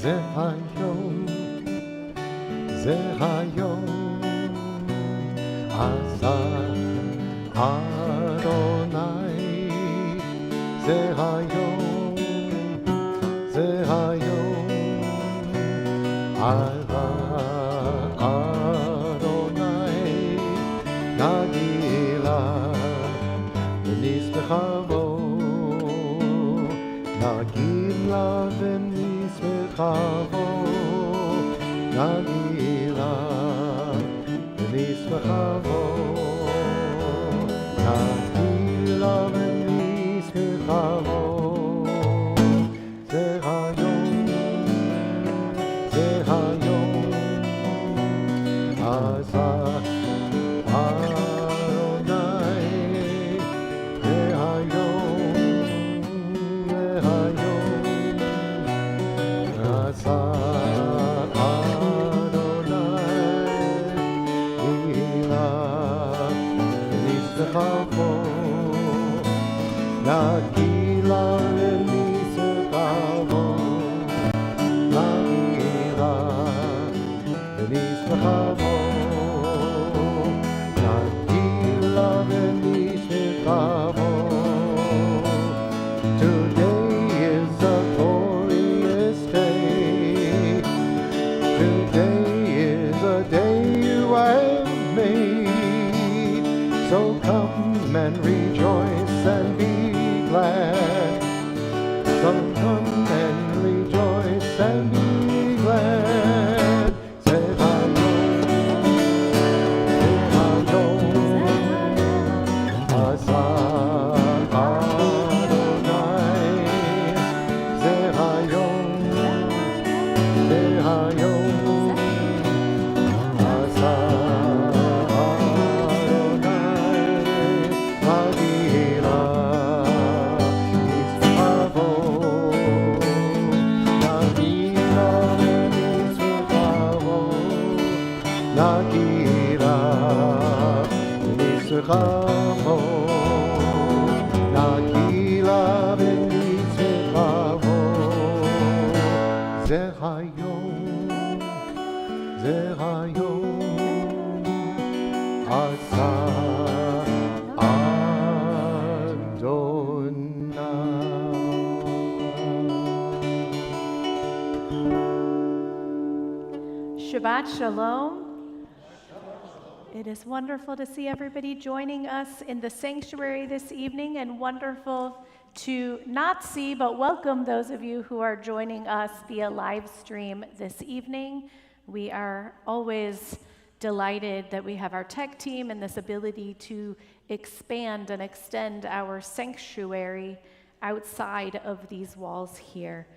זה היום, זה היום, עשה אדוני, זה היום, זה היום, עלה אדוני, נגילה ונשמחה בו, נגילה ונשמחה בו, נגילה ונשמחה בו, נגילה ונשמחה בו, זה היום, זה היום, עשה אדוני, זה היום, זה היום, עשה נגילה ונשמחה בו, נגילה ונשמחה בו, נגילה ונשמחה בו. Today is a glorious day. Today is a day you have made. So come and rejoice and be glad. So come and rejoice and be glad. Zehayom, Zehayom, Asa Adonai. Zehayom, Zehayom, Asa נגילה ונשמחה בו, נגילה ונשמחה בו, זה היום, זה היום, עשה אדוני. Shabbat Shalom. It is wonderful to see everybody joining us in the sanctuary this evening, and wonderful to not see but welcome those of you who are joining us via live stream this evening. We are always delighted that we have our tech team and this ability to expand and extend our sanctuary outside of these walls here.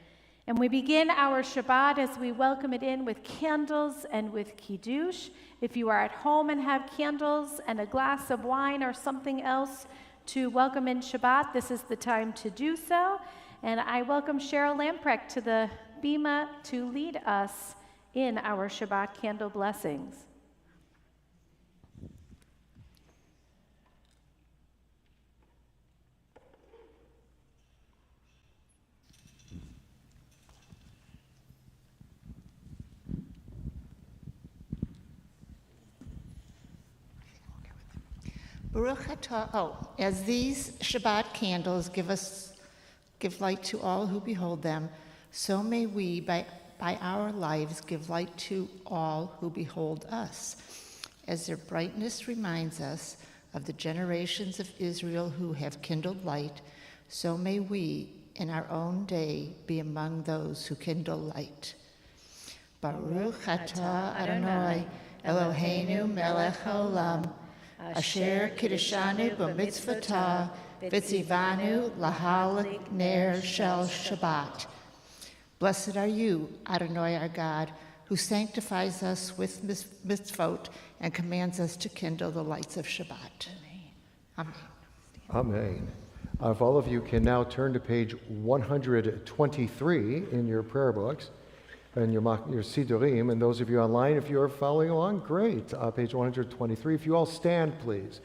And we begin our Shabbat as we welcome it in with candles and with Kiddush. If you are at home and have candles and a glass of wine or something else to welcome in Shabbat, this is the time to do so. And I welcome Cheryl Lamprecht to the Bima to lead us in our Shabbat candle blessings. Baruch atah. As these Shabbat candles give light to all who behold them, so may we, by our lives, give light to all who behold us. As their brightness reminds us of the generations of Israel who have kindled light, so may we, in our own day, be among those who kindle light. Baruch atah Adonai, Eloheinu melech haolam, Asher kiddushanu b'mitzvotah, v'tzivanu lahalik ner shel Shabbat. Blessed are you, Adonai our God, who sanctifies us with mitzvot and commands us to kindle the lights of Shabbat. Amen. Amen. If all of you can now turn to page 123 in your prayer books and your Sidurim, and those of you online, if you're following along, great. Page 123. If you all stand, please.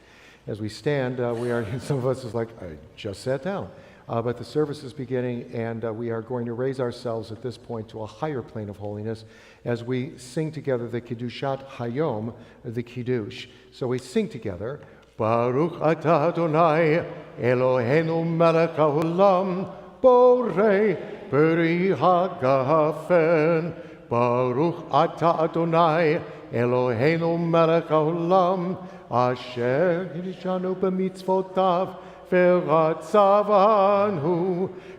As we stand, some of us is like, I just sat down. but the service is beginning, and we are going to raise ourselves at this point to a higher plane of holiness as we sing together the Kiddushat Hayom, the Kiddush. So we sing together, Baruch atah Adonai, Eloheinu melech haolam, Borei peri hagafen. Baruch atah Adonai, Eloheinu melech haolam, Asher kiddushanu b'mitzvotav, v'ratzavanu,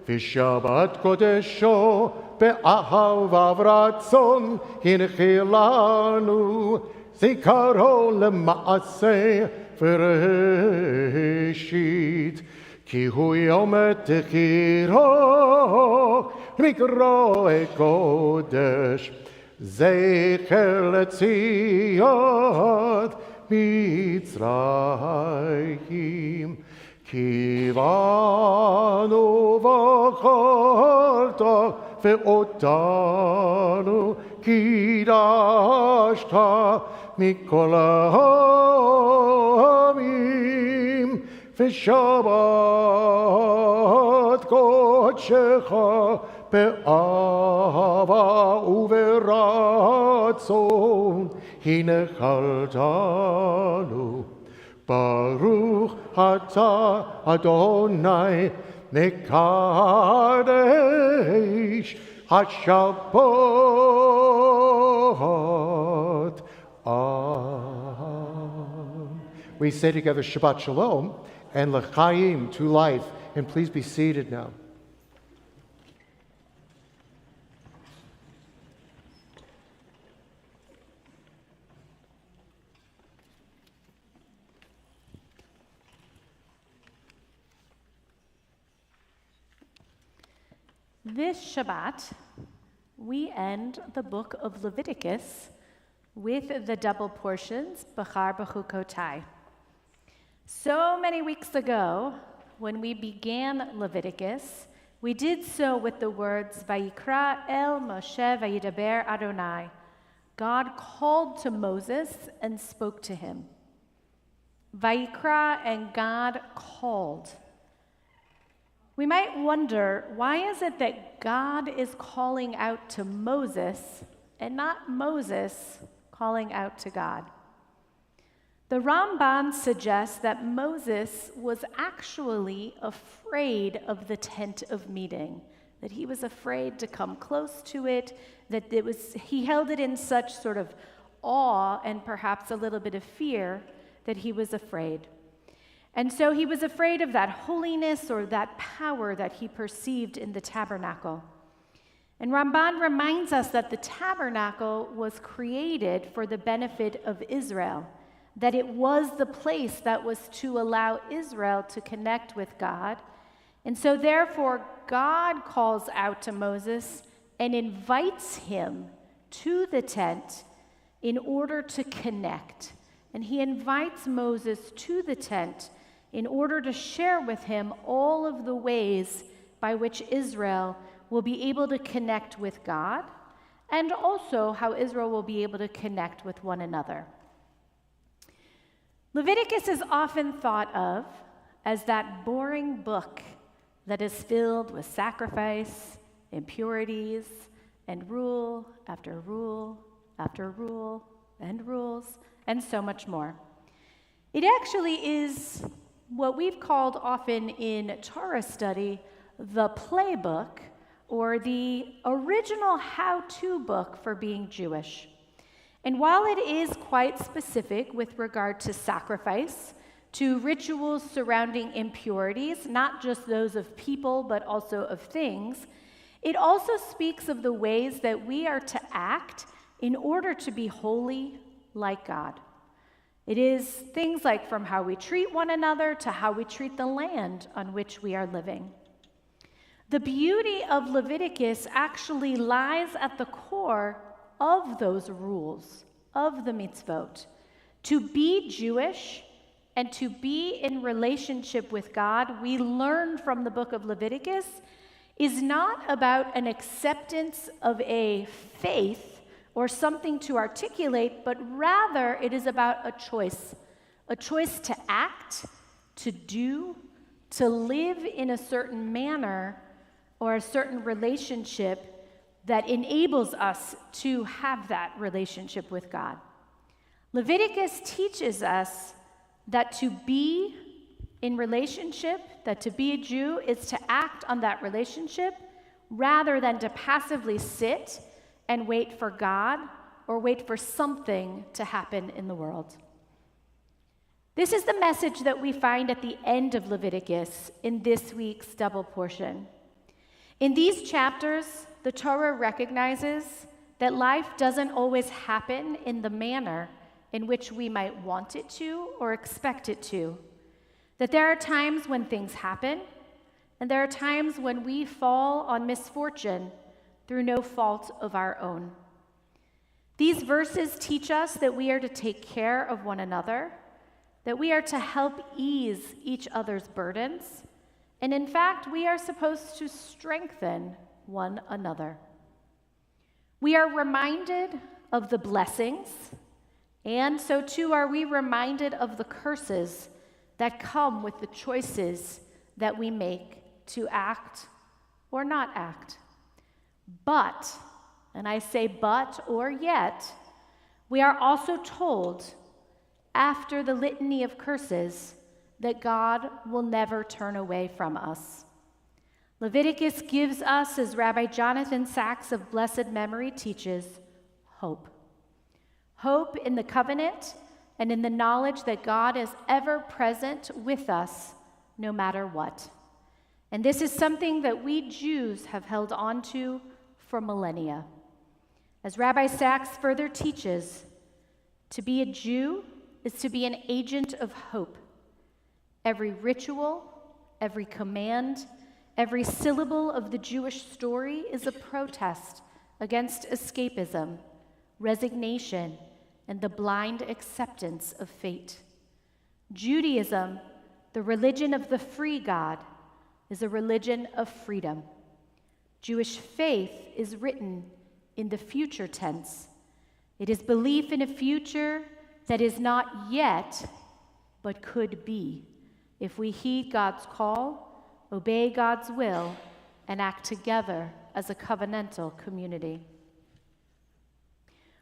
v'shabbat kodesho, be'ahavav ratzon, hinchilanu, zikaro lema'aseh v'reshit, ki hu yom techiro, mikro kodesh, zecher letzion Mitzrayim, kivanu v'cholta ve'otanu kidashta mikol ha'amim v'shabbat kodshecha be'ava u'veratzon hinechaltanu. Baruch atah Adonai mekadesh haShabbat. We say together Shabbat Shalom and L'chaim, to life. And please be seated now. This Shabbat, we end the book of Leviticus with the double portions, Bachar B'chukotai. So many weeks ago, when we began Leviticus, we did so with the words, Vayikra el Moshe Vayidaber Adonai. God called to Moses and spoke to him. Vayikra, and God called. We might wonder, why is it that God is calling out to Moses and not Moses calling out to God? The Ramban suggests that Moses was actually afraid of the tent of meeting, that he was afraid to come close to it, that he held it in such sort of awe and perhaps a little bit of fear that he was afraid. And so he was afraid of that holiness or that power that he perceived in the tabernacle. And Ramban reminds us that the tabernacle was created for the benefit of Israel, that it was the place that was to allow Israel to connect with God. And so therefore, God calls out to Moses and invites him to the tent in order to connect. And he invites Moses to the tent in order to share with him all of the ways by which Israel will be able to connect with God, and also how Israel will be able to connect with one another. Leviticus is often thought of as that boring book that is filled with sacrifice, impurities, and rule after rule after rule and rules, and so much more. It actually is what we've called often in Torah study the playbook, or the original how-to book for being Jewish. And while it is quite specific with regard to sacrifice, to rituals surrounding impurities, not just those of people, but also of things, it also speaks of the ways that we are to act in order to be holy like God. It is things like from how we treat one another to how we treat the land on which we are living. The beauty of Leviticus actually lies at the core of those rules, of the mitzvot. To be Jewish and to be in relationship with God, we learn from the book of Leviticus, is not about an acceptance of a faith or something to articulate, but rather it is about a choice to act, to do, to live in a certain manner or a certain relationship that enables us to have that relationship with God. Leviticus teaches us that to be in relationship, that to be a Jew is to act on that relationship rather than to passively sit and wait for God or wait for something to happen in the world. This is the message that we find at the end of Leviticus in this week's double portion. In these chapters, the Torah recognizes that life doesn't always happen in the manner in which we might want it to or expect it to. That there are times when things happen, and there are times when we fall on misfortune through no fault of our own. These verses teach us that we are to take care of one another, that we are to help ease each other's burdens, and in fact, we are supposed to strengthen one another. We are reminded of the blessings, and so too are we reminded of the curses that come with the choices that we make to act or not act. But, and I say but or yet, we are also told after the litany of curses that God will never turn away from us. Leviticus gives us, as Rabbi Jonathan Sacks of blessed memory teaches, hope. Hope in the covenant and in the knowledge that God is ever present with us no matter what. And this is something that we Jews have held on to for millennia. As Rabbi Sacks further teaches, to be a Jew is to be an agent of hope. Every ritual, every command, every syllable of the Jewish story is a protest against escapism, resignation, and the blind acceptance of fate. Judaism, the religion of the free God, is a religion of freedom. Jewish faith is written in the future tense. It is belief in a future that is not yet, but could be, if we heed God's call, obey God's will, and act together as a covenantal community.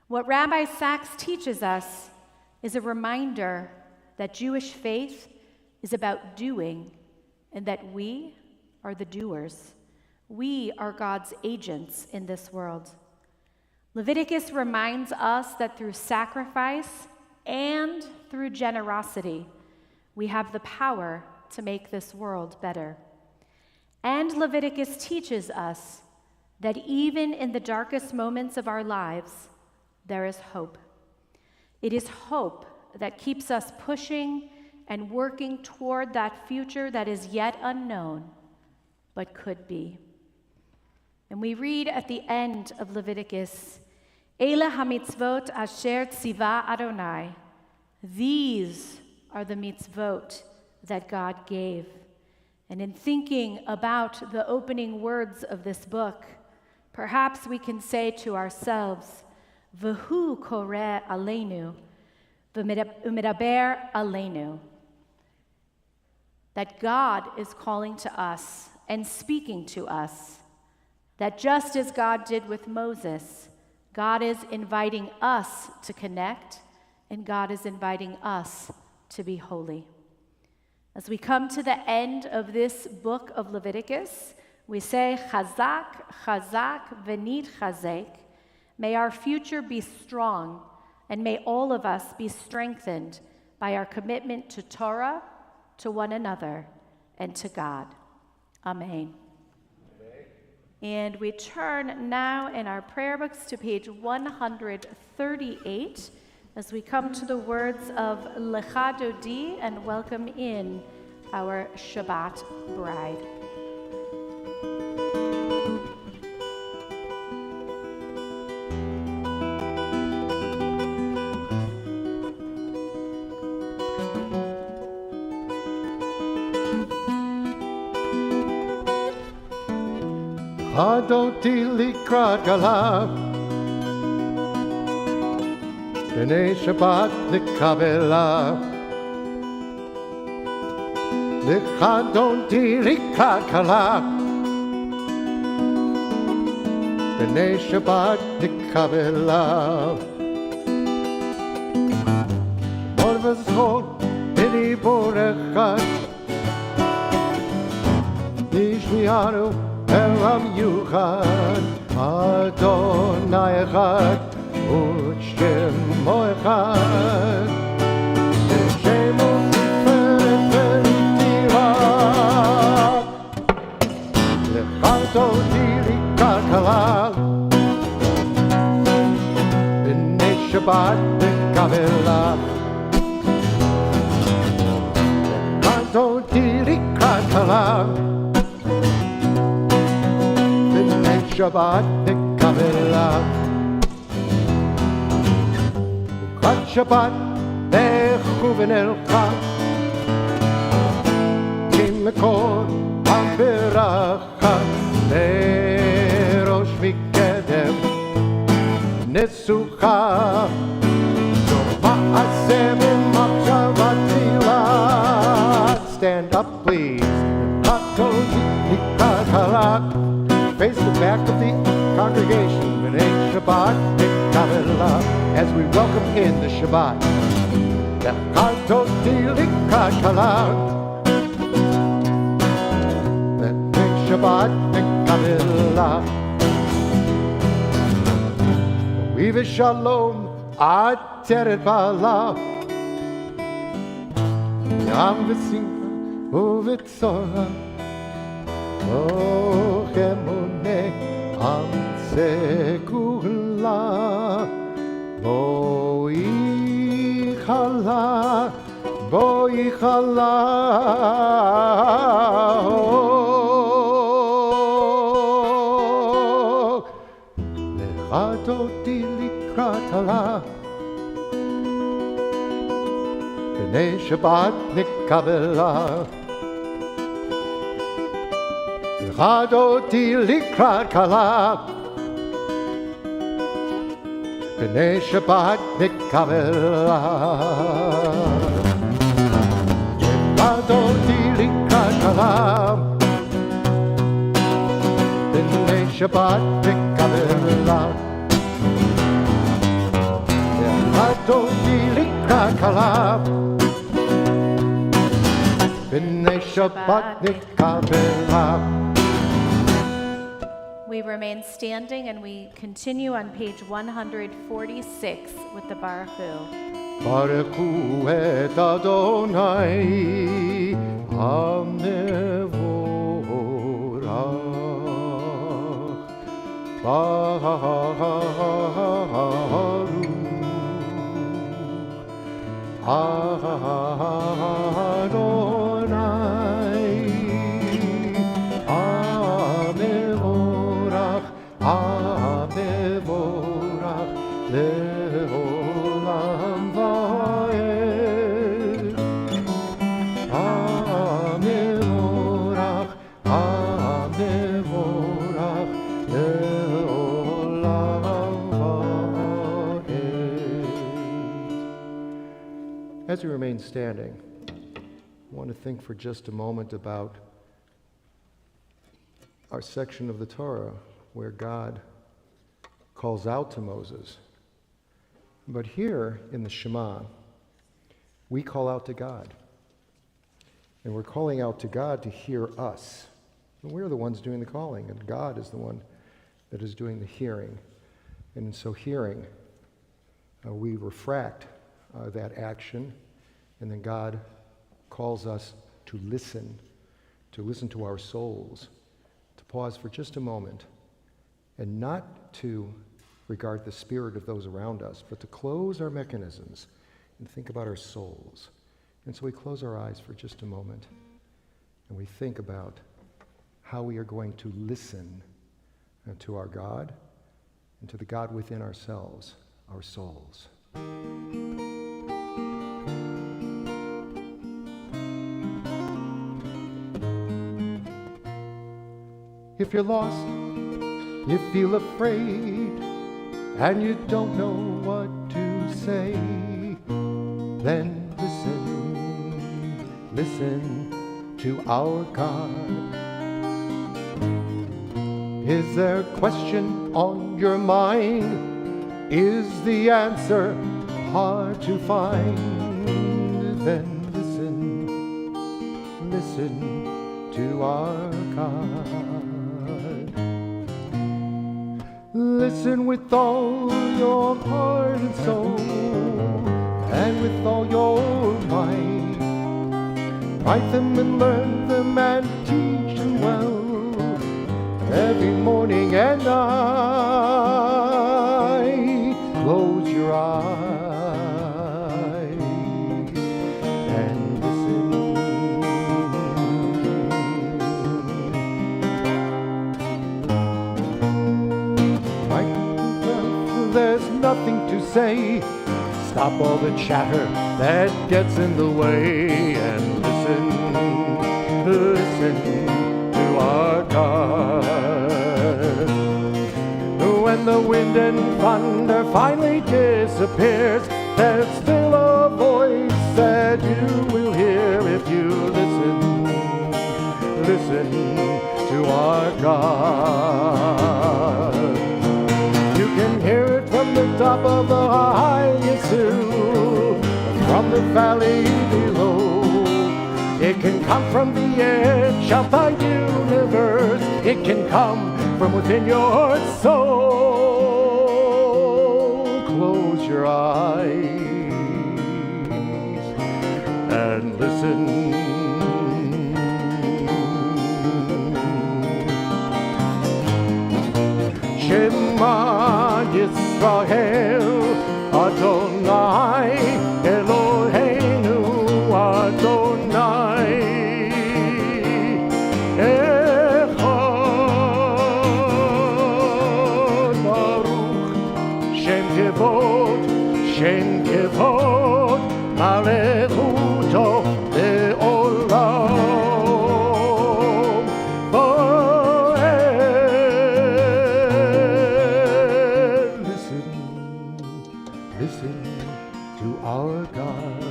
What Rabbi Sacks teaches us is a reminder that Jewish faith is about doing and that we are the doers. We are God's agents in this world. Leviticus reminds us that through sacrifice and through generosity, we have the power to make this world better. And Leviticus teaches us that even in the darkest moments of our lives, there is hope. It is hope that keeps us pushing and working toward that future that is yet unknown, but could be. And we read at the end of Leviticus, Eila hamitzvot asher tziva Adonai. These are the mitzvot that God gave. And in thinking about the opening words of this book, perhaps we can say to ourselves, V'hu koreh aleinu, v'medaber aleinu. That God is calling to us and speaking to us. That just as God did with Moses, God is inviting us to connect, and God is inviting us to be holy. As we come to the end of this book of Leviticus, we say, Chazak, Chazak, Venit Chazek. May our future be strong, and may all of us be strengthened by our commitment to Torah, to one another, and to God. Amen. And we turn now in our prayer books to page 138 as we come to the words of Lecha Dodi and welcome in our Shabbat bride. Adoti likrat galav, b'nei Shabbat likabelav. Lichadon Dirika Kalak B'nei Shabbat Nikabelav Mor v'zchor B'dibur echad Nishmianu Elam Yuchad Adonai Echad U'Shemo Echad Shemo B'nei Shabbat Nikabelav Kanto Dirika Kalav B'nei Shabbat Nikabelav Ukad Shabbat Mechuven Elcha Kimekor Abiracha Lerosh Mikedem Nesucha Ma'aseh Mimachshavatila. Stand up, please. Face the back of the congregation. B'nei Shabbat Nikabelav. As we welcome in the Shabbat. Shabbat Nikabelav. Vive Shalom Ateret Balav. Yam v'simcha u'v'tzora Och emuneh am segula Boi chala Lechadoti likrat halav B'nei Shabbat Nikabelav Lechadoti likrat halav B'nei Shabbat Nikabelav Lechadoti likrat halav B'nei Shabbat Nikabelav Lechadoti likrat halav B'nei Shabbat Nikabelav. We remain standing and we continue on page 146 with the Baruch Hu. Baruchu et Adonai HaMevorach HaMevorach Le'olam Va'ed HaMevorach Le'olam Va'ed. As we remain standing, I want to think for just a moment about our section of the Torah where God calls out to Moses. But here in the Shema, we call out to God. And we're calling out to God to hear us. And we're the ones doing the calling, and God is the one that is doing the hearing. And in so hearing, we refract that action, and then God calls us to listen to our souls, to pause for just a moment, and not to regard the spirit of those around us, but to close our mechanisms and think about our souls. And so we close our eyes for just a moment, and we think about how we are going to listen to our God and to the God within ourselves, our souls. If you're lost, you feel afraid, and you don't know what to say, then listen to our God. Is there a question on your mind? Is the answer hard to find? Then listen to our God. Listen with all your heart and soul, and with all your might. Write them and learn them and teach them well, every morning and night. Close your eyes and listen. Right, well, there's nothing to say. Stop all the chatter that gets in the way and listen to our God. When the wind and thunder finally disappears, there's still a voice that you will hear if you listen to our God. You can hear it from the top of the highest hill, from the valley below. It can come from the edge of the universe. It can come from within your soul. Close your eyes and listen. Shema Yisrael Adonai Eloheinu Adonai Echad Baruch Shem Kevod Malechuto Le'olam Va'ed. Listen to our God.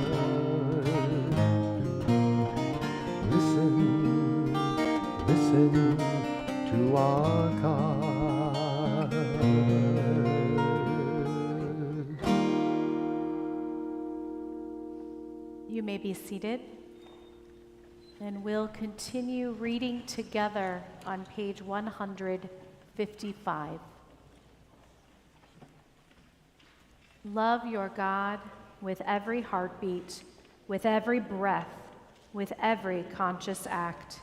Listen to our God. You may be seated, and we'll continue reading together on page 155. Love your God with every heartbeat, with every breath, with every conscious act.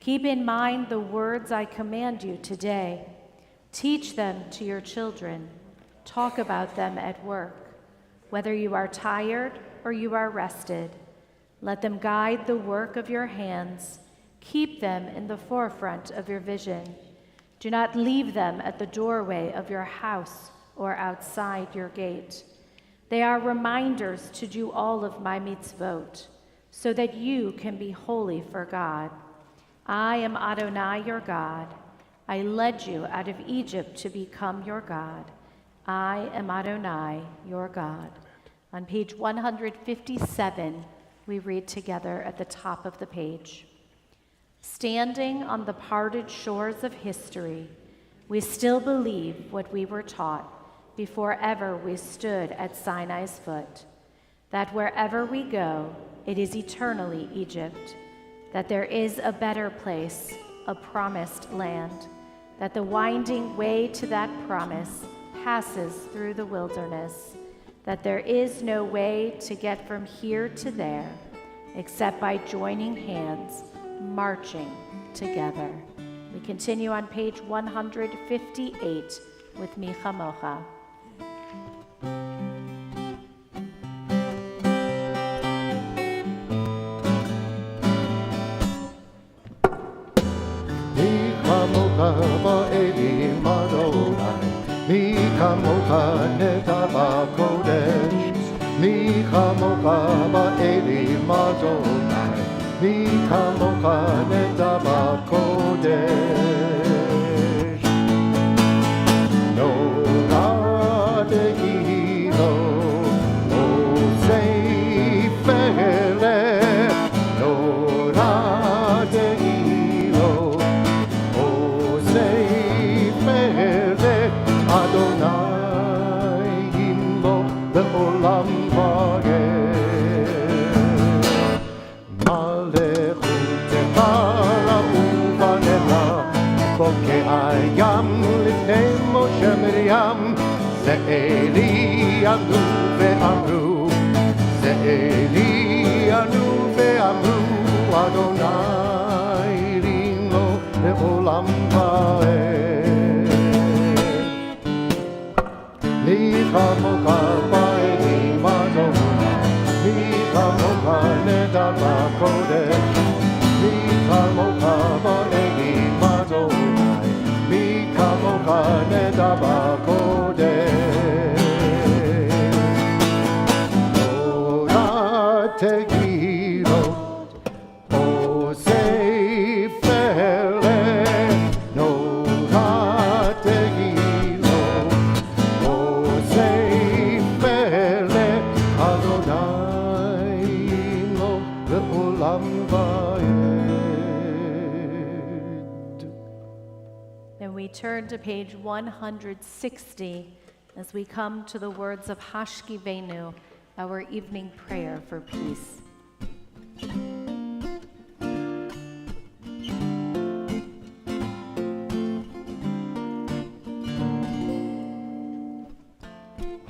Keep in mind the words I command you today. Teach them to your children. Talk about them at work, whether you are tired or you are rested. Let them guide the work of your hands. Keep them in the forefront of your vision. Do not leave them at the doorway of your house or outside your gate. They are reminders to do all of my mitzvot, so that you can be holy for God. I am Adonai, your God. I led you out of Egypt to become your God. I am Adonai, your God. On page 157, we read together at the top of the page. Standing on the parted shores of history, we still believe what we were taught before ever we stood at Sinai's foot, that wherever we go, it is eternally Egypt, that there is a better place, a promised land, that the winding way to that promise passes through the wilderness, that there is no way to get from here to there except by joining hands, marching together. We continue on page 158 with Mi Chamocha. Ba'elim Adonai, Mi Chamocha Neta B'Kodesh, Mi Chamocha Ba'elim Adonai, Mi Chamocha Neta B'Kodesh. Nora Degilo, O Seifele, Nora לפני משה מרים, זה אלי עמדו ואמרו, זה אלי ענו ואמרו, אדוני רינו לעולם ועד. מי כמוך באלים אדוני, מי כמוך נדע בקודש, מי כמוך באלים אדוני, מי כמוך נדע בקודש. תורה תגידו, עושי פלא, תורה תגידו, עושי פלא, אדוני לו לעולם ועד. Then we turn to page 160 as we come to the words of Hashkivenu, our evening prayer for peace.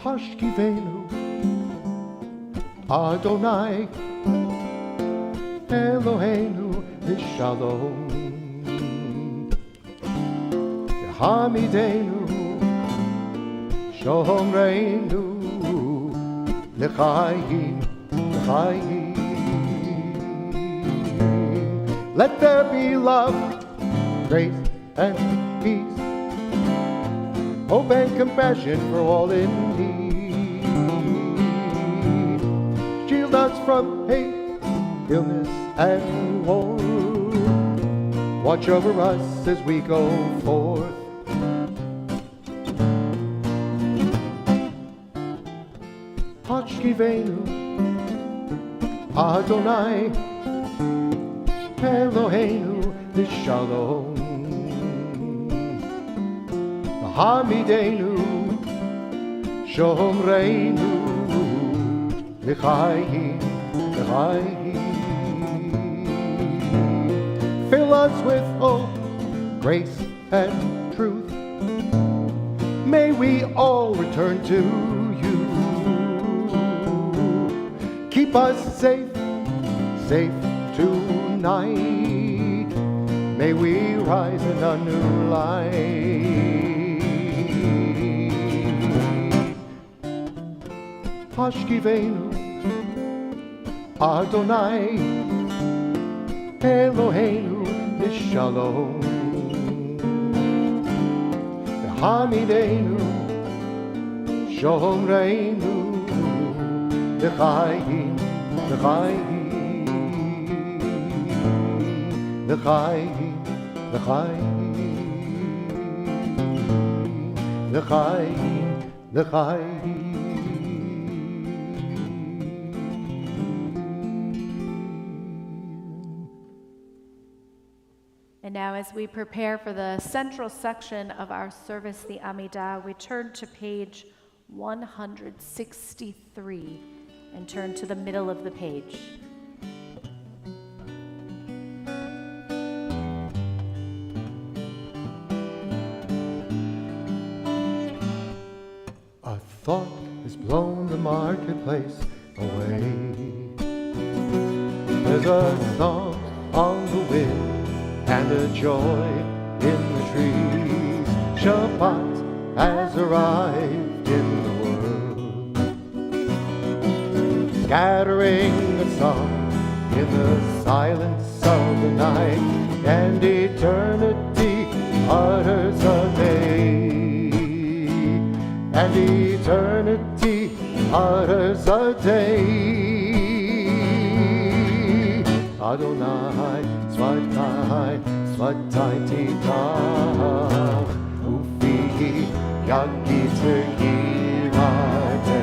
Hashkivenu, Adonai, Eloheinu, Shalom. Hamidenu, Shomreinu, L'chaim, L'chaim. Let there be love, grace, and peace, hope and compassion for all in need. Shield us from hate, illness, and war. Watch over us as we go forth. Hashkivenu, Adonai, Eloheinu, Shalom. Hamidenu, Shomreinu, L'chaim, L'chaim. Fill us with hope, grace, and truth. May we all return to you. Keep us safe, safe tonight. May we rise in a new light. Hashkivenu, Adonai, Eloheinu, Shalom. Hamidenu, Shomreinu, L'chaim, L'chaim, L'chaim, L'chaim, L'chaim, L'chaim. And now, as we prepare for the central section of our service, the Amidah, we turn to page 163 and turn to the middle of the page. A thought has blown the marketplace away. There's a song on the wind and a joy in the trees. Shabbat has arrived in the world, scattering a song in the silence of the night, and eternity utters a day, and eternity utters a day. Adonai, Svatai, Svatai Titach, Ufi Yagit Giratecha.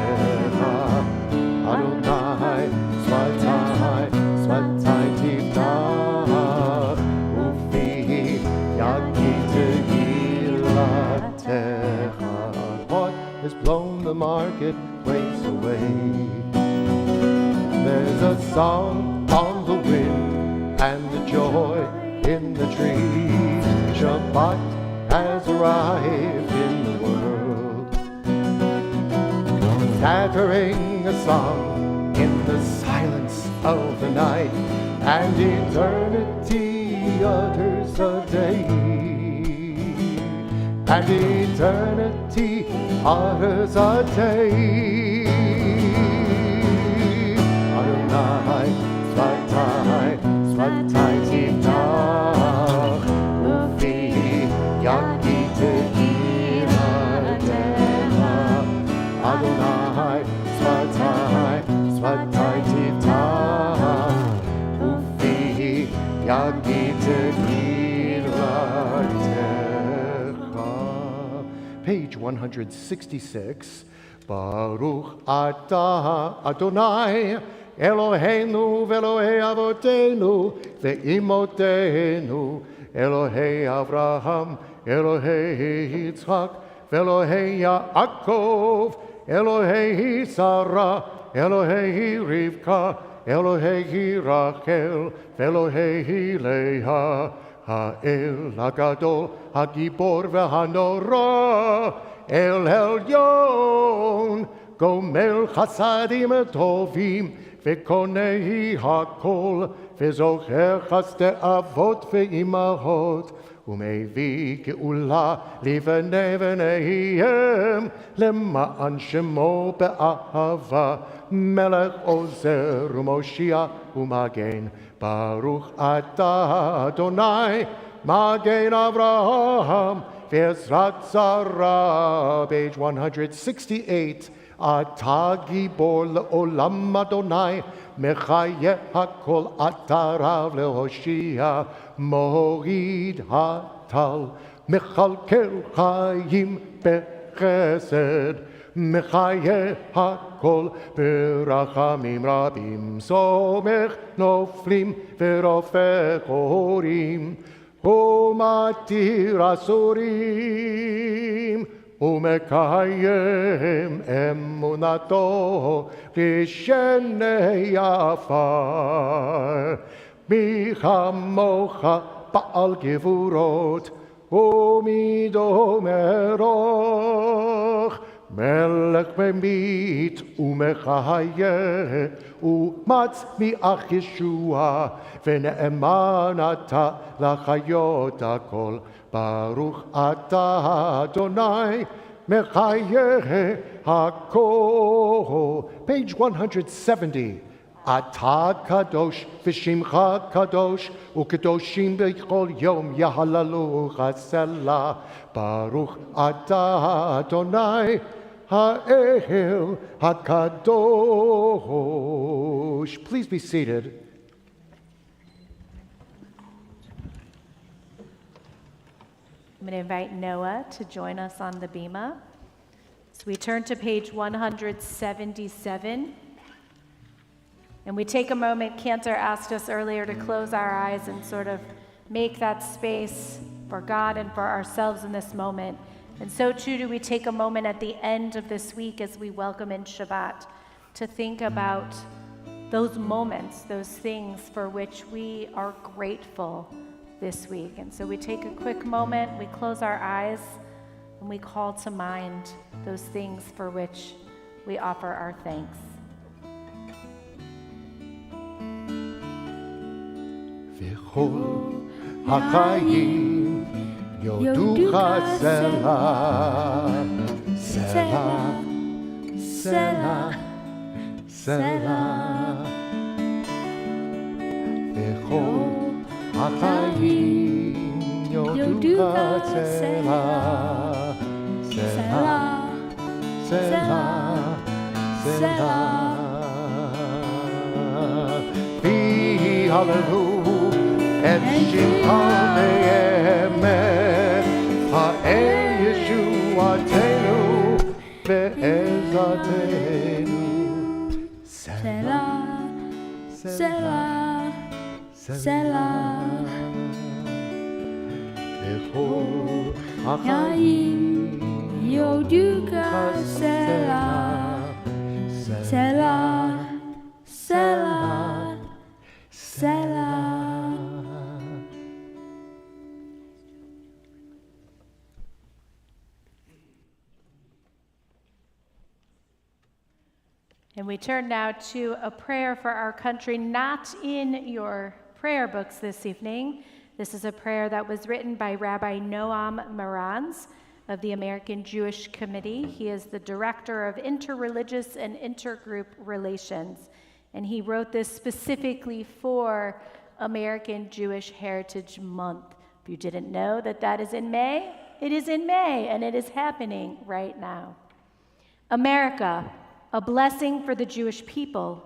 Adonai, Svatai, Svatai Titach, Ufi Yagit Giratecha. What has blown the marketplace away? There's a song on the wind and the joy in the trees. Shabbat has thrive in the world. Scattering a song in the silence of the night, and eternity utters a day. And eternity utters a day. Adonai, Svatai, Svatai Tivtach, Ufi Yagite Iradecha. Adonai, Svatai, Svatai Tivtach, Ufi Yagite Iradecha. Page 166. Baruch atah Adonai Eloheinu ve'Elohei avotenu ve'imotenu Elohei Avraham Elohei Yitzchak ve'Elohei Yaakov Elohei Sarah Elohei Rivka Elohei Rachel ve'Elohei Leah Ha'el HaGadol HaGibor ve'Hanora El Elyon Gomel Chasadim Tovim Vekonei Hakol Vezocher Chaste Avot Ve'imahot Umevi Geula Livnei V'neihem Lema'an Shemo Be'ahava Melech Ozer U'Moshiach U'Magen Baruch Atah Adonai Magen Avraham Ve'ezrat Sarah. Page 168. Atah Gibor le'olam Adonai Mechayeh hakol atarav lehoshia Morid hatal Mechalkel chayim bechesed Mechayeh hakol berachamim rabim Somech noflim verofech horim Umatir asurim Umekayem emunato Lishenei afar Michamocha Baal Gevurot Umido meroch Melech memit umechayeh umatz mi'ach Yeshua v'ne'emanata lachayot hakol Baruch atah Adonai mechayeh hakol. Page 170. Atah kadosh v'shimcha kadosh u'kadoshim b'chol yom yahalalu chasela Baruch atah Adonai ha'el hakadosh. Please be seated. I'm going to invite Noah to join us on the bima. So we turn to page 177. And we take a moment. Cantor asked us earlier to close our eyes and sort of make that space for God and for ourselves in this moment. And so too do we take a moment at the end of this week as we welcome in Shabbat to think about those moments, those things for which we are grateful this week. And so we take a quick moment, we close our eyes, and we call to mind those things for which we offer our thanks. V'chol ha'chayim yoducha selah, selah, selah, selah. V'chol ha'chayim yoducha selah, selah, selah, selah. Hallelujah, et shimcha be'emet, ha'el Yeshuatenu ve'ezatenu. Selah, Selah, Selah. V'chol ha'chayim yoducha selah, Selah, Selah, Selah. And we turn now to a prayer for our country, not in your prayer books this evening. This is a prayer that was written by Rabbi Noam Marantz of the American Jewish Committee. He is the director of interreligious and intergroup relations, and he wrote this specifically for American Jewish Heritage Month. If you didn't know that that is in May, it is in May, and it is happening right now. America, a blessing for the Jewish people,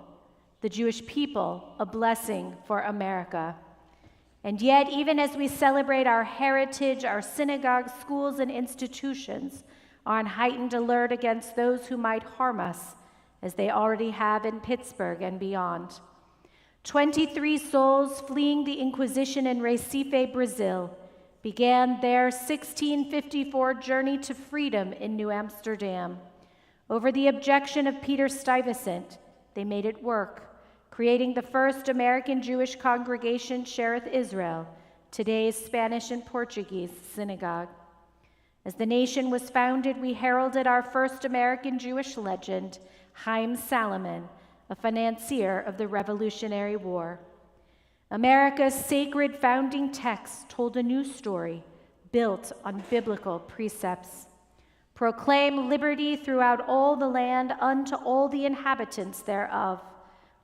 a blessing for America. And yet, even as we celebrate our heritage, our synagogues, schools, and institutions are on heightened alert against those who might harm us, as they already have in Pittsburgh and beyond. 23 souls fleeing the Inquisition in Recife, Brazil, began their 1654 journey to freedom in New Amsterdam. Over the objection of Peter Stuyvesant, they made it work, creating the first American Jewish congregation, Shereth Israel, today's Spanish and Portuguese synagogue. As the nation was founded, we heralded our first American Jewish legend, Haim Salomon, a financier of the Revolutionary War. America's sacred founding text told a new story built on biblical precepts. Proclaim liberty throughout all the land unto all the inhabitants thereof,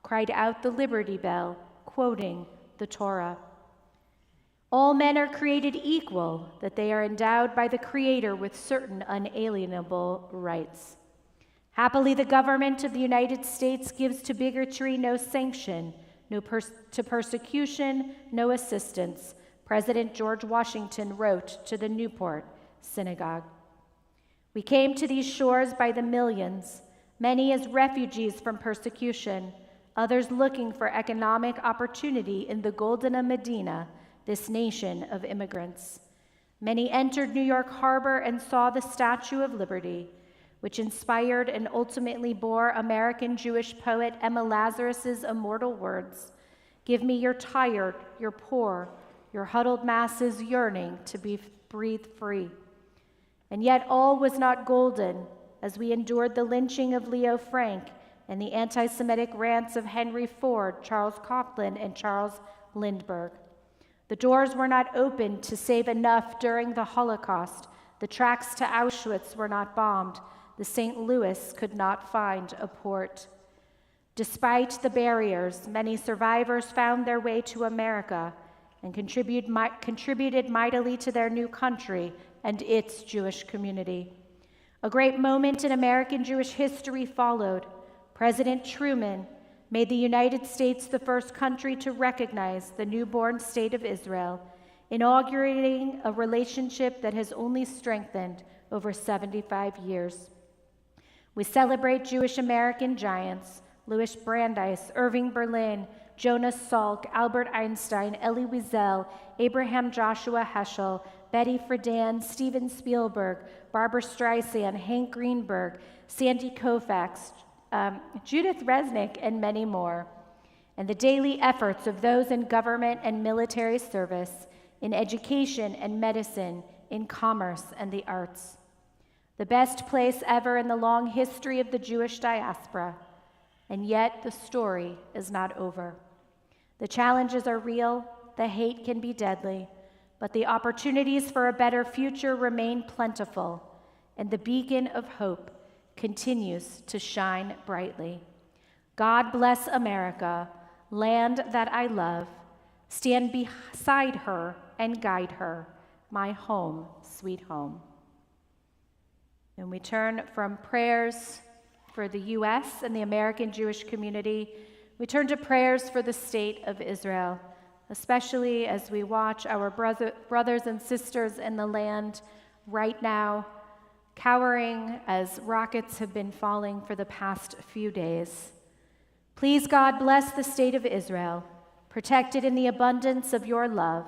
cried out the Liberty Bell, quoting the Torah. All men are created equal, that they are endowed by the Creator with certain unalienable rights. Happily, the government of the United States gives to bigotry no sanction, to persecution no assistance, President George Washington wrote to the Newport Synagogue. We came to these shores by the millions, many as refugees from persecution, others looking for economic opportunity in the Golden Medina, this nation of immigrants. Many entered New York Harbor and saw the Statue of Liberty, which inspired and ultimately bore American Jewish poet Emma Lazarus's immortal words, "Give me your tired, your poor, your huddled masses yearning to be breathed free." And yet all was not golden as we endured the lynching of Leo Frank and the anti-Semitic rants of Henry Ford, Charles Coughlin, and Charles Lindbergh. The doors were not opened to save enough during the Holocaust. The tracks to Auschwitz were not bombed. The St. Louis could not find a port. Despite the barriers, many survivors found their way to America and contributed mightily to their new country and its Jewish community. A great moment in American Jewish history followed. President Truman made the United States the first country to recognize the newborn state of Israel, inaugurating a relationship that has only strengthened over 75 years. We celebrate Jewish American giants, Louis Brandeis, Irving Berlin, Jonas Salk, Albert Einstein, Elie Wiesel, Abraham Joshua Heschel, Betty Friedan, Steven Spielberg, Barbara Streisand, Hank Greenberg, Sandy Koufax, Judith Resnick, and many more, and the daily efforts of those in government and military service, in education and medicine, in commerce and the arts. The best place ever in the long history of the Jewish diaspora, and yet the story is not over. The challenges are real, the hate can be deadly, but the opportunities for a better future remain plentiful, and the beacon of hope continues to shine brightly. God bless America, land that I love. Stand beside her and guide her, my home, sweet home. And we turn from prayers for the U.S. and the American Jewish community, we turn to prayers for the state of Israel, especially as we watch our brothers and sisters in the land right now cowering as rockets have been falling for the past few days. Please, God, bless the state of Israel, protect it in the abundance of your love,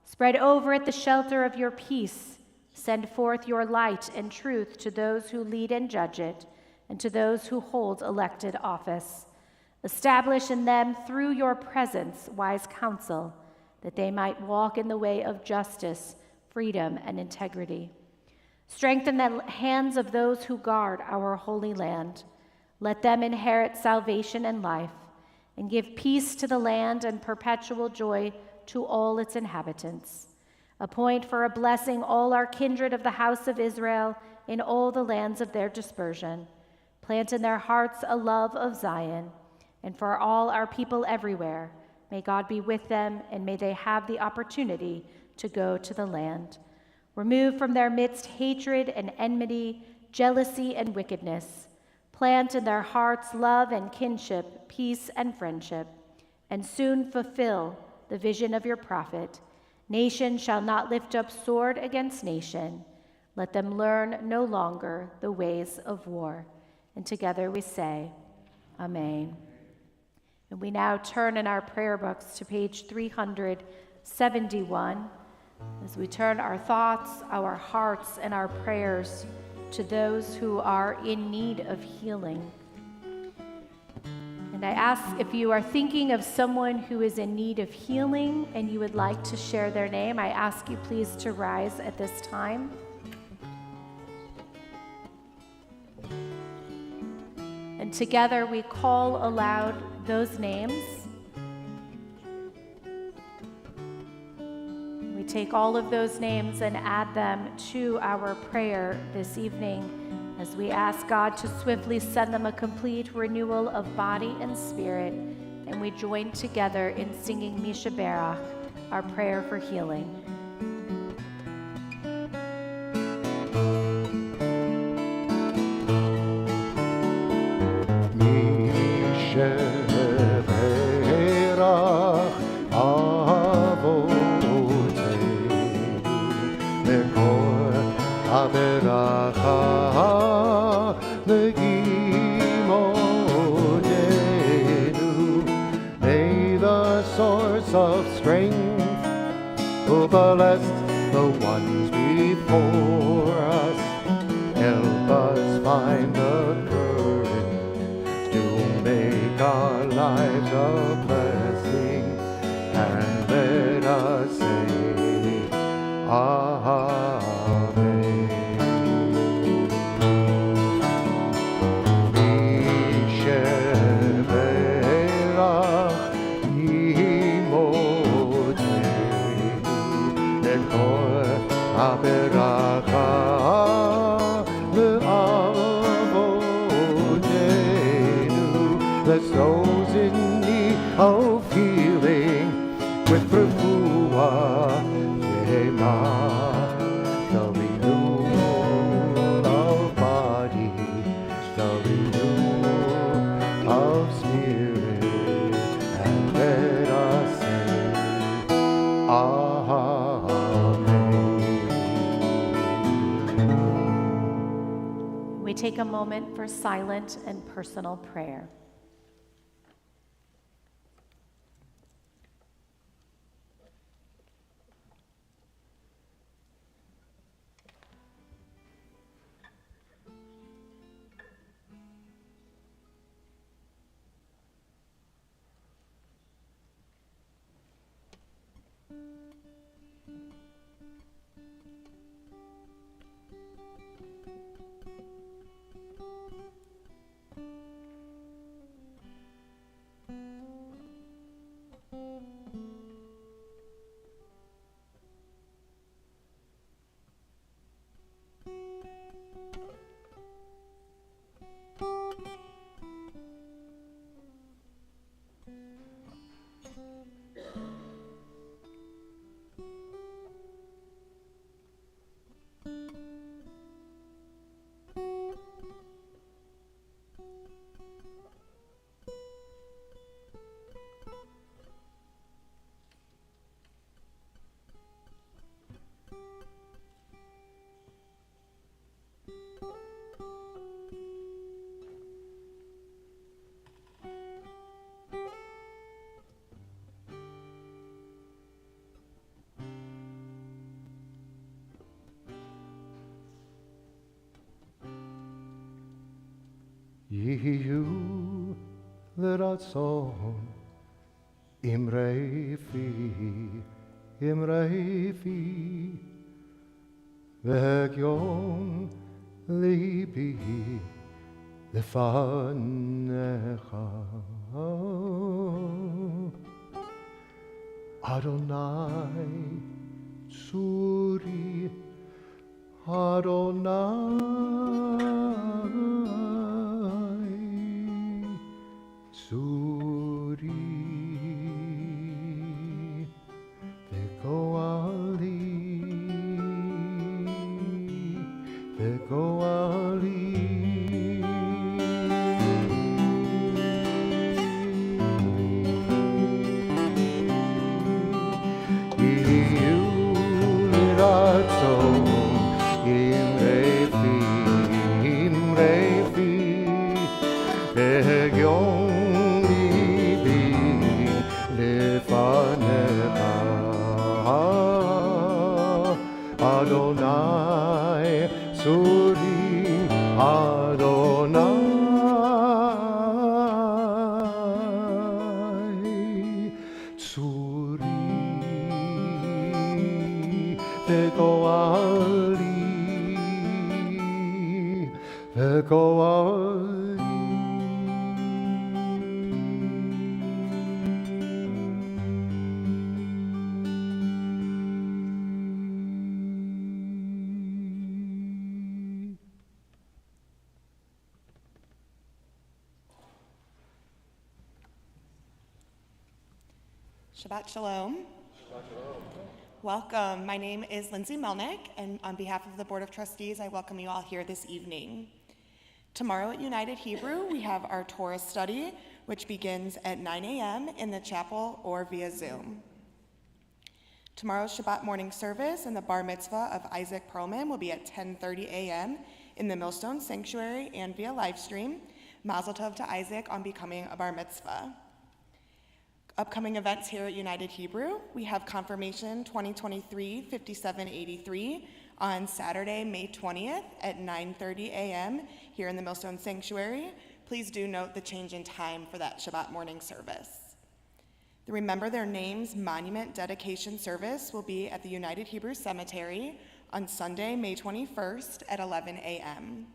spread over it the shelter of your peace, send forth your light and truth to those who lead and judge it, and to those who hold elected office. Establish in them through your presence wise counsel, that they might walk in the way of justice, freedom, and integrity. Strengthen the hands of those who guard our holy land. Let them inherit salvation and life, and give peace to the land and perpetual joy to all its inhabitants. Appoint for a blessing all our kindred of the house of Israel in all the lands of their dispersion. Plant in their hearts a love of Zion, and for all our people everywhere, may God be with them, and may they have the opportunity to go to the land. Remove from their midst hatred and enmity, jealousy and wickedness. Plant in their hearts love and kinship, peace and friendship, and soon fulfill the vision of your prophet. Nation shall not lift up sword against nation. Let them learn no longer the ways of war. And together we say, Amen. And we now turn in our prayer books to page 371 as we turn our thoughts, our hearts, and our prayers to those who are in need of healing. And I ask, if you are thinking of someone who is in need of healing and you would like to share their name, I ask you please to rise at this time. And together we call aloud those names. We take all of those names and add them to our prayer this evening as we ask God to swiftly send them a complete renewal of body and spirit, and we join together in singing Mishaberach, our prayer for healing. May the source of strength bless the ones before us. Help us find the courage to make our lives a blessing, and let us say, Amen. Bless those in need of healing with refuah, Shema, the renewal of body, the renewal of spirit, and let us say, Amen. We take a moment for silent and personal prayer. Yehu l'ratzon imrei fi v'hegyon libi לפניך, אדוני צורי, אדוני צורי, וגואלי, וגואלי. Adonai, Suri, Adonai, Suri, Vegoali, Vegoali. Shabbat Shalom. Welcome. My name is Lindsay Melnick, and on behalf of the Board of Trustees, I welcome you all here this evening. Tomorrow at United Hebrew, we have our Torah study, which begins at 9 a.m. in the chapel or via Zoom. Tomorrow's Shabbat morning service and the bar mitzvah of Isaac Perlman will be at 10:30 a.m. in the Millstone Sanctuary and via live stream. Mazel tov to Isaac on becoming a bar mitzvah. Upcoming events here at United Hebrew, we have Confirmation 2023-5783 on Saturday, May 20th at 9:30 a.m. here in the Millstone Sanctuary. Please do note the change in time for that Shabbat morning service. The Remember Their Names Monument Dedication Service will be at the United Hebrew Cemetery on Sunday, May 21st at 11 a.m.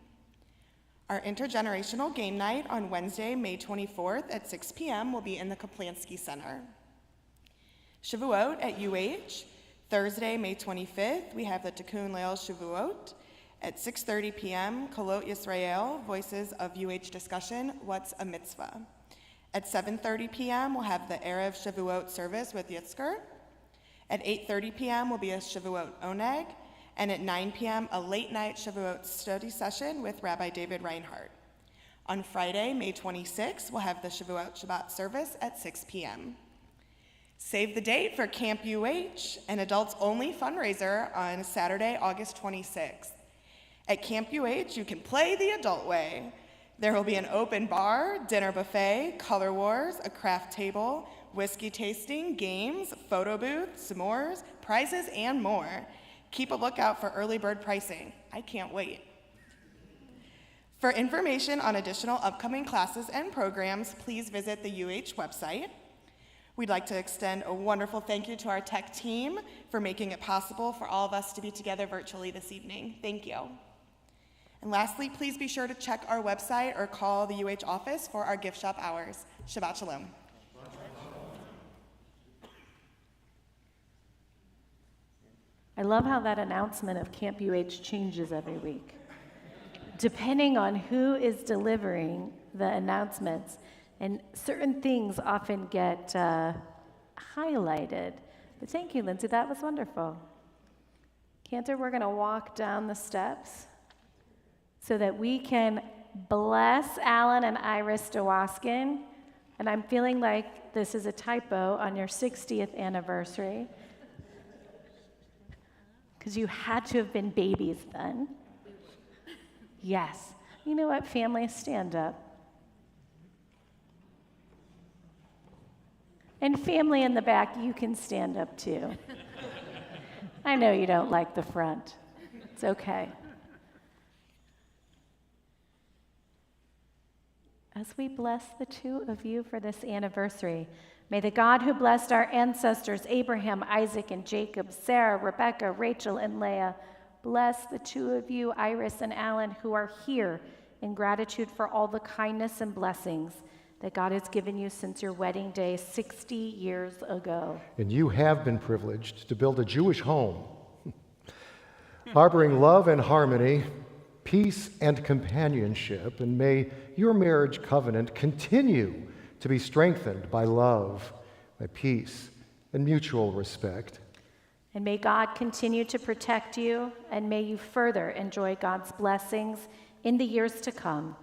Our intergenerational game night on Wednesday, May 24th at 6 p.m. will be in the Kaplansky Center. Shavuot at UH, Thursday, May 25th, we have the Tikkun Leil Shavuot. At 6:30 p.m., Kolot Yisrael, Voices of UH Discussion, What's a Mitzvah? At 7:30 p.m., we'll have the Erev Shavuot service with Yitzker. At 8:30 p.m. will be a Shavuot Oneg. And at 9 p.m., a late-night Shavuot study session with Rabbi David Reinhardt. On Friday, May 26th, we'll have the Shavuot Shabbat service at 6 p.m. Save the date for Camp UH, an adults-only fundraiser on Saturday, August 26th. At Camp UH, you can play the adult way. There will be an open bar, dinner buffet, color wars, a craft table, whiskey tasting, games, photo booth, s'mores, prizes, and more. Keep a lookout for early bird pricing. I can't wait. For information on additional upcoming classes and programs, please visit the UH website. We'd like to extend a wonderful thank you to our tech team for making it possible for all of us to be together virtually this evening. Thank you. And lastly, please be sure to check our website or call the UH office for our gift shop hours. Shabbat Shalom. I love how that announcement of Camp UH changes every week. Depending on who is delivering the announcements, and certain things often get highlighted. But thank you, Lindsay, that was wonderful. Cantor, we're gonna walk down the steps so that we can bless Alan and Iris Dewaskin. And I'm feeling like this is a typo on your 60th anniversary, because you had to have been babies then. Yes. You know what, family, stand up. And family in the back, you can stand up too. I know you don't like the front. It's okay. As we bless the two of you for this anniversary, may the God who blessed our ancestors, Abraham, Isaac, and Jacob, Sarah, Rebecca, Rachel, and Leah, bless the two of you, Iris and Alan, who are here in gratitude for all the kindness and blessings that God has given you since your wedding day 60 years ago. And you have been privileged to build a Jewish home, harboring love and harmony, peace and companionship, and may your marriage covenant continue to be strengthened by love, by peace, and mutual respect. And may God continue to protect you, and may you further enjoy God's blessings in the years to come,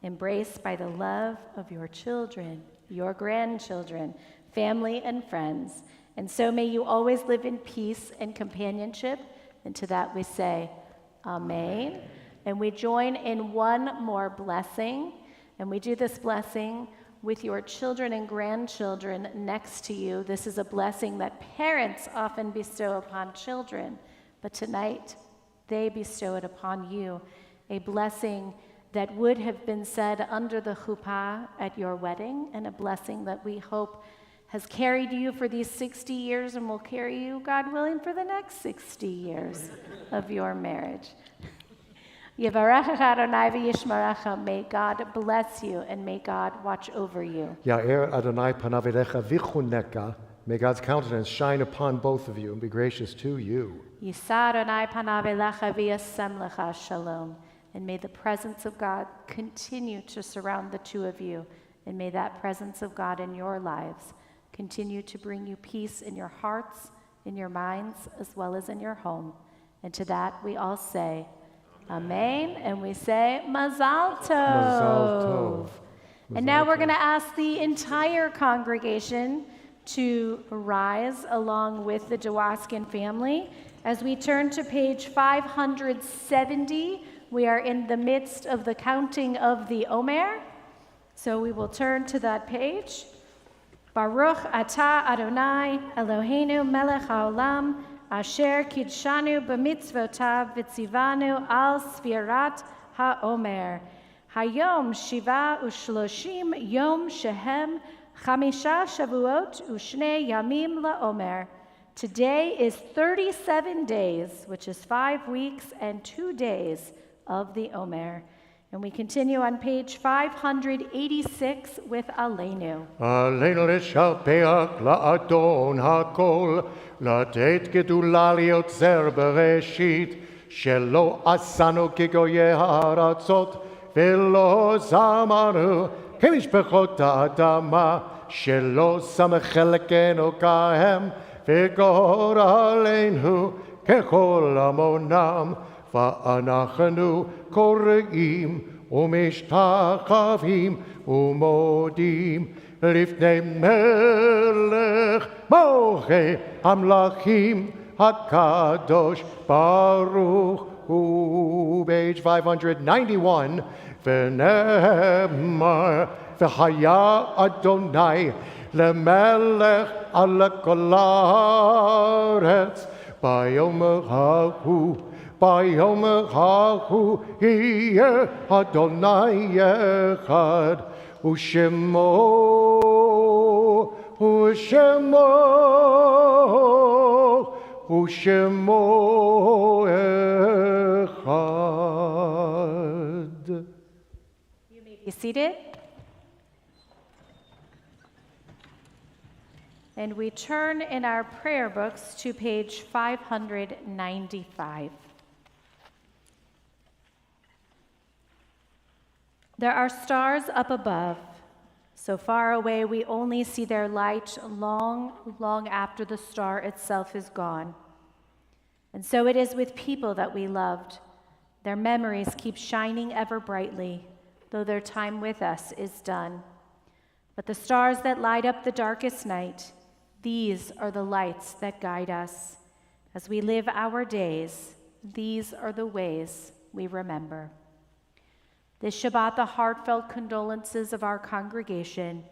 embraced by the love of your children, your grandchildren, family, and friends. And so may you always live in peace and companionship. And to that we say, Amen. And we join in one more blessing, and we do this blessing with your children and grandchildren next to you. This is a blessing that parents often bestow upon children, but tonight they bestow it upon you, a blessing that would have been said under the chuppah at your wedding, and a blessing that we hope has carried you for these 60 years and will carry you, God willing, for the next 60 years of your marriage. Yevarechecha Adonai v'yishmerecha. May God bless you and may God watch over you. Ya'er Adonai panav elecha v'chuneka. May God's countenance shine upon both of you and be gracious to you. Yisa Adonai panav elecha v'yasem lecha shalom. And may the presence of God continue to surround the two of you. And may that presence of God in your lives continue to bring you peace in your hearts, in your minds, as well as in your home. And to that we all say, Amen, and we say Mazal Tov. Mazal Tov. And now we're going to ask the entire congregation to rise along with the Dewaskin family. As we turn to page 570, we are in the midst of the counting of the Omer. So we will turn to that page. Baruch atah Adonai Eloheinu melech haolam Asher kidshanu b'mitzvotav v'tzivanu al sfirat ha'omer. Hayom shiva u'shloshim yom shehem chamisha shavuot u'shnei yamim la'omer. Today is 37 days, which is 5 weeks and 2 days of the Omer. And we continue on page 586 with Aleinu. Aleinu לשבח לאדון הכל, לתת גדולה ליוצר בראשית, שלא עשנו כגויי הארצות, ולא זמרנו כמשפחות האדמה, שלא שם חלקנו כהם, וגורלנו ככל המונם. ואנחנו קוראים ומשתחווים ומודים לפני מלך מלכי המלכים הקדוש ברוך הוא. Page 591, ונאמר והיה אדוני למלך על כל הארץ ביום ההוא. ביום ההוא יהיה אדוני אחד, ושמו אחד. You may be seated. And we turn in our prayer books to page 595. There are stars up above, so far away we only see their light long, long after the star itself is gone. And so it is with people that we loved. Their memories keep shining ever brightly, though their time with us is done. But the stars that light up the darkest night, these are the lights that guide us. As we live our days, these are the ways we remember. This Shabbat, the heartfelt condolences of our congregation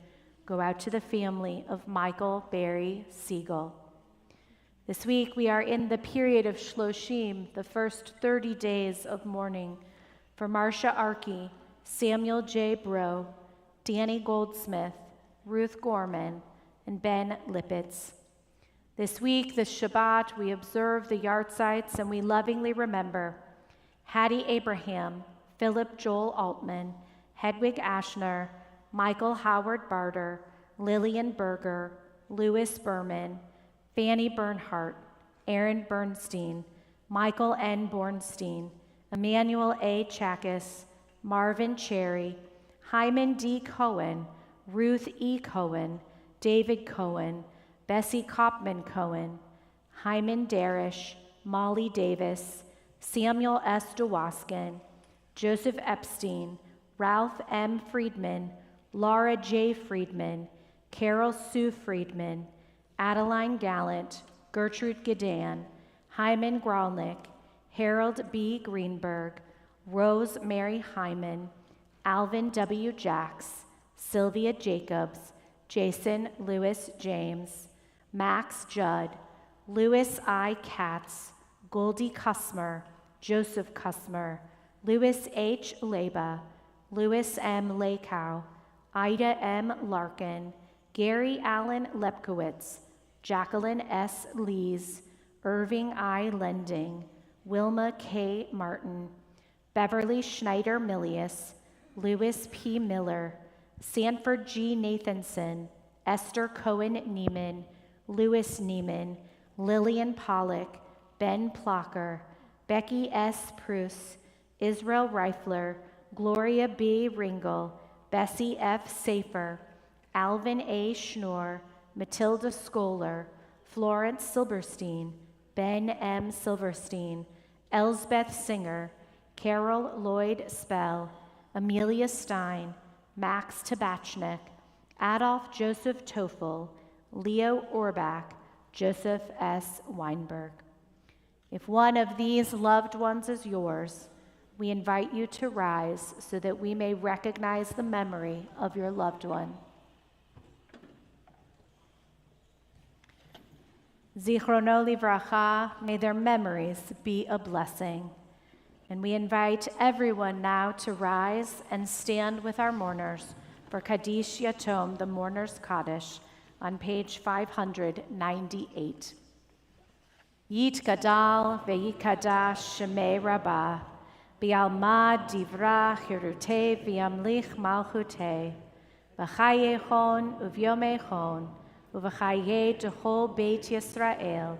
go out to the family of Michael Barry Siegel. This week we are in the period of Shloshim, the first 30 days of mourning, for Marcia Arkey, Samuel J. Bro, Danny Goldsmith, Ruth Gorman, and Ben Lippitz. This week, this Shabbat, we observe the yahrzeits and we lovingly remember Hattie Abraham, Philip Joel Altman, Hedwig Ashner, Michael Howard Barter, Lillian Berger, Louis Berman, Fanny Bernhardt, Aaron Bernstein, Michael N. Bornstein, Emmanuel A. Chakis, Marvin Cherry, Hyman D. Cohen, Ruth E. Cohen, David Cohen, Bessie Kopman Cohen, Hyman Darish, Molly Davis, Samuel S. DeWaskin, Joseph Epstein, Ralph M. Friedman, Laura J. Friedman, Carol Sue Friedman, Adeline Gallant, Gertrude Gedan, Hyman Gralnick, Harold B. Greenberg, Rose Mary Hyman, Alvin W. Jacks, Sylvia Jacobs, Jason Lewis James, Max Judd, Louis I. Katz, Goldie Kussmer, Joseph Kussmer, Louis H. Leba, Louis M. Lakow, Ida M. Larkin, Gary Allen Lepkowitz, Jacqueline S. Lees, Irving I. Lending, Wilma K. Martin, Beverly Schneider Milius, Louis P. Miller, Sanford G. Nathanson, Esther Cohen Neiman, Louis Neiman, Lillian Pollock, Ben Plocker, Becky S. Prus, Israel Reifler, Gloria B. Ringel, Bessie F. Safer, Alvin A. Schnoor, Matilda Scholar, Florence Silberstein, Ben M. Silverstein, Elsbeth Singer, Carol Lloyd Spell, Amelia Stein, Max Tabachnik, Adolf Joseph Toffel, Leo Orbach, Joseph S. Weinberg. If one of these loved ones is yours, we invite you to rise so that we may recognize the memory of your loved one. Zichrono livracha, may their memories be a blessing. And we invite everyone now to rise and stand with our mourners for Kaddish Yatom, the Mourner's Kaddish, on page 598. Yit Gadal ve'yikadash shemei Rabbah, bi'alma divra chirutei v'yamlich malchutei, v'chayechon uvyomechon, uv'chaye dechol beit Yisrael,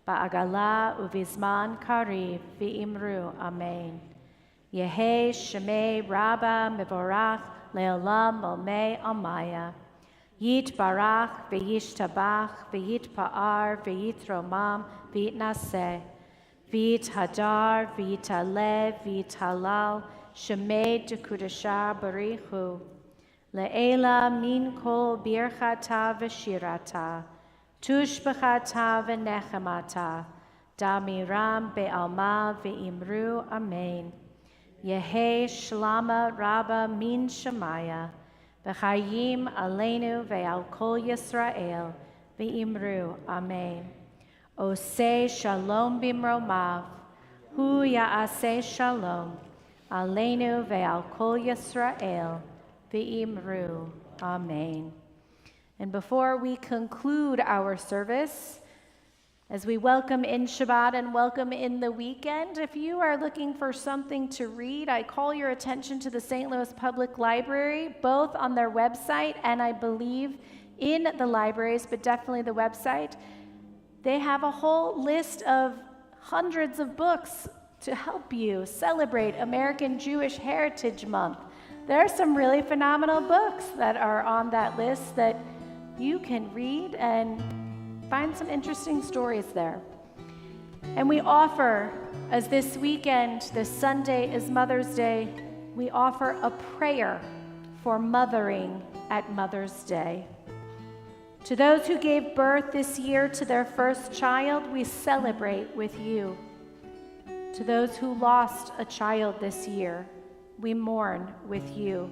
ba'agala uvizman kariv v'imru amen. Yehe shemei Rabba mevorach le'olam olmei almaya. Yit barach ve'yish tabach ve'yit pa'ar ve'yit romam ve'yit naseh. V'yit hadar ve'yit alev ve'yit halal shemei dekudashah barichu. Le'ela min kol birchata v'shirata. Tushbachata v'nechemata, damiram be'alma ve'imru amen. Yehe shlama rabba min shemaya, v'chayim aleinu ve'al kol Yisrael, ve'imru amen. Oseh shalom bimromav, hu ya'aseh shalom, aleinu ve'al kol Yisrael, ve'imru amen. And before we conclude our service, as we welcome in Shabbat and welcome in the weekend, if you are looking for something to read, I call your attention to the St. Louis Public Library, both on their website and I believe in the libraries, but definitely the website. They have a whole list of hundreds of books to help you celebrate American Jewish Heritage Month. There are some really phenomenal books that are on that list that you can read and find some interesting stories there. And we offer, as this weekend, this Sunday is Mother's Day, we offer a prayer for mothering at Mother's Day. To those who gave birth this year to their first child, we celebrate with you. To those who lost a child this year, we mourn with you.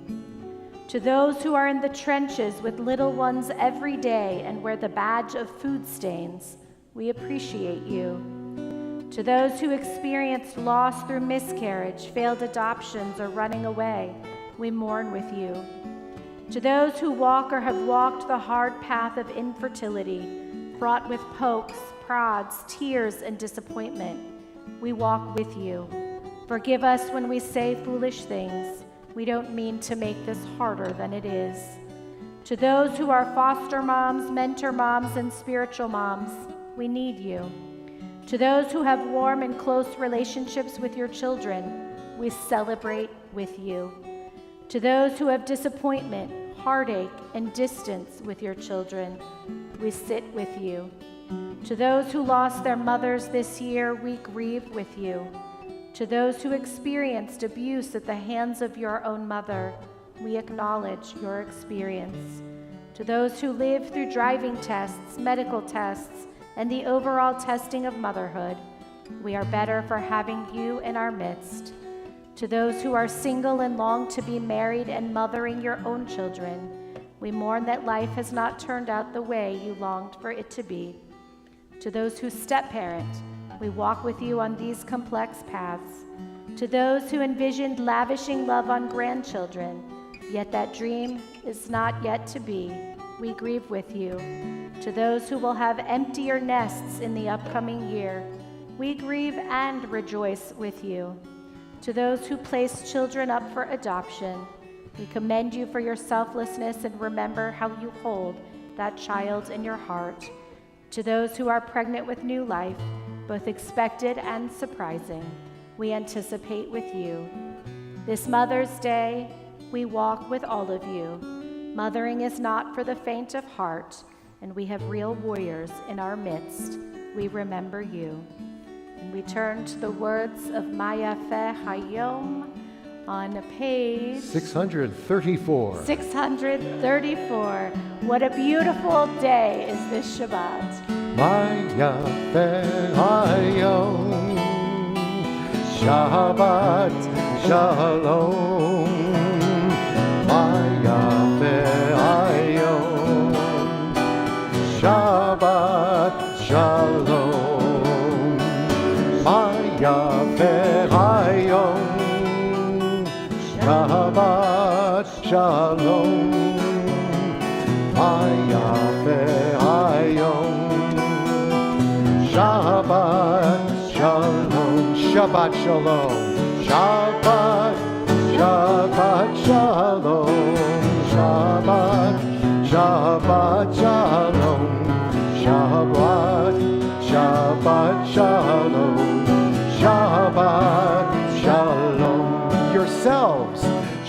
To those who are in the trenches with little ones every day and wear the badge of food stains, we appreciate you. To those who experienced loss through miscarriage, failed adoptions, or running away, we mourn with you. To those who walk or have walked the hard path of infertility, fraught with pokes, prods, tears, and disappointment, we walk with you. Forgive us when we say foolish things. We don't mean to make this harder than it is. To those who are foster moms, mentor moms, and spiritual moms, we need you. To those who have warm and close relationships with your children, we celebrate with you. To those who have disappointment, heartache, and distance with your children, we sit with you. To those who lost their mothers this year, we grieve with you. To those who experienced abuse at the hands of your own mother, we acknowledge your experience. To those who lived through driving tests, medical tests, and the overall testing of motherhood, we are better for having you in our midst. To those who are single and long to be married and mothering your own children, we mourn that life has not turned out the way you longed for it to be. To those who step-parent, we walk with you on these complex paths. To those who envisioned lavishing love on grandchildren, yet that dream is not yet to be, we grieve with you. To those who will have emptier nests in the upcoming year, we grieve and rejoice with you. To those who place children up for adoption, we commend you for your selflessness and remember how you hold that child in your heart. To those who are pregnant with new life, both expected and surprising, we anticipate with you. This Mother's Day, we walk with all of you. Mothering is not for the faint of heart, and we have real warriors in our midst. We remember you. And we turn to the words of Maya Fe Hayom on page 634. 634. What a beautiful day is this Shabbat. Maya Hayom, Shabbat Shalom. Maya Hayom, Shabbat Shalom. Maya Hayom, Shabbat Shalom. Maya Hayom, Shabbat Shalom. Shabbat Shalom. Shabbat, Shabbat Shalom. Shabbat, Shabbat Shalom. Shabbat, Shabbat Shalom. Shabbat Shalom. Yourselves.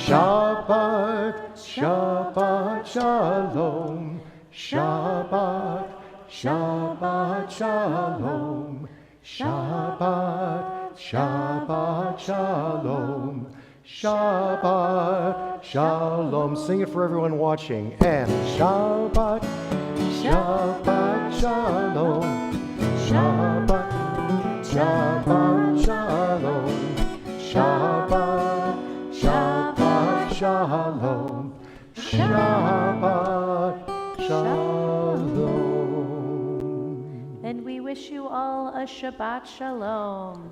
Shabbat, Shabbat Shalom. Shabbat, Shabbat Shalom. Shabbat, Shabbat Shalom. Shabbat Shalom. Sing it for everyone watching. And Shabbat, Shabbat Shalom. Shabbat, Shabbat Shalom. Shabbat, Shabbat Shalom. Shabbat Shalom. And we wish you all a Shabbat Shalom.